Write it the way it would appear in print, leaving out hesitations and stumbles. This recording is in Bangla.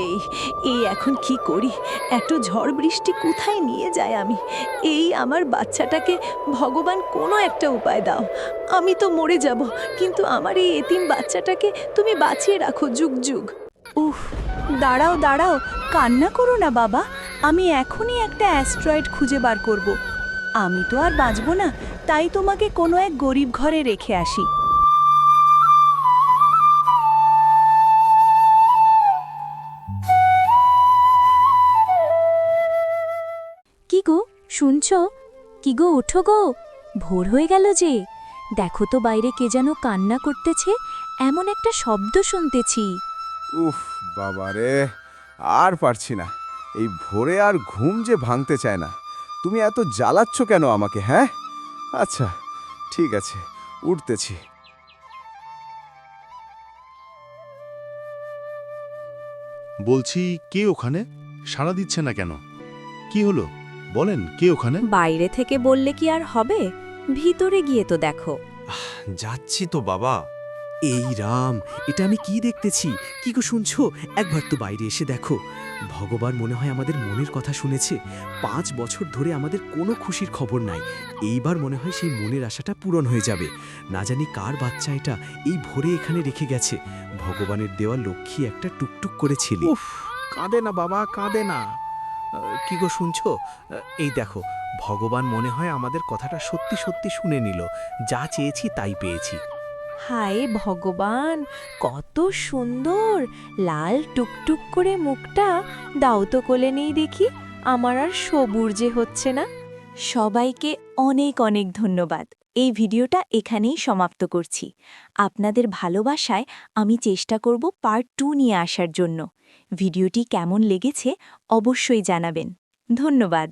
এই এই এখন কি করি? এত ঝড় বৃষ্টি কোথায় নিয়ে যায় আমি? এই আমার বাচ্চাটাকে ভগবান কোনো একটা উপায় দাও। আমি তো মরে যাব, কিন্তু আমার এই এতিম বাচ্চাটাকে তুমি বাঁচিয়ে রাখো যুগ যুগ। উফ, দাঁড়াও দাঁড়াও, কান্না করো না বাবা। আমি এখনই একটা অ্যাস্ট্রয়েড খুঁজে বার করব। আমি তো আর বাঁচব না, তাই তোমাকে কোনো এক গরিব ঘরে রেখে আসি। কি গো, শুনছো? কি গো, ওঠো গো, ভোর হয়ে গেল যে। দেখো তো বাইরে কে যেন কান্না করতেছে, এমন একটা শব্দ শুনতেছি। উফ বাবারে, আর পারছি না। এই ভোরে আর ঘুম যে ভাঙতে চায় না। তুমি এত জ্বালাচ্ছ কেন আমাকে, হ্যাঁ? আচ্ছা, ঠিক আছে, উঠতেছি। বলছি, কে ওখানে? সাড়া দিচ্ছে না কেন? কি হলো বলেন, কে ওখানে? বাইরে থেকে বললে কি আর হবে? ভিতরে গিয়ে তো দেখো। যাচ্ছি তো বাবা। এই রাম, এটা আমি কি দেখতেছি? কি গো শুনছো? একবার তো বাইরে এসে দেখো। ভগবান মনে হয় আমাদের মনের কথা শুনেছে। 5 বছর ধরে আমাদের কোনো খুশির খবর নাই। এইবার মনে হয় সেই মনের আশাটা পূরণ হয়ে যাবে। না জানি কার বাচ্চা এটা এই ভোরে এখানে রেখে গেছে। ভগবানের দেওয়া লক্ষ্মী একটা টুকটুক করে ছেলে। উফ, কাঁদে না বাবা, কাঁদে না। কি গো শুনছো? এই দেখো, ভগবান মনে হয় আমাদের কথাটা সত্যি সত্যি শুনে নিল। যা চেয়েছি তাই পেয়েছি। হায় ভগবান, কত সুন্দর লাল টুকটুক করে মুখটা। দাও তো কোলে নেই দেখি, আমার আর সবুর যে হচ্ছে না। সবাইকে অনেক অনেক ধন্যবাদ। এই ভিডিওটা এখানেই সমাপ্ত করছি। আপনাদের ভালোবাসায় আমি চেষ্টা করব পার্ট 2 নিয়ে আসার জন্য। ভিডিওটি কেমন লেগেছে অবশ্যই জানাবেন। ধন্যবাদ।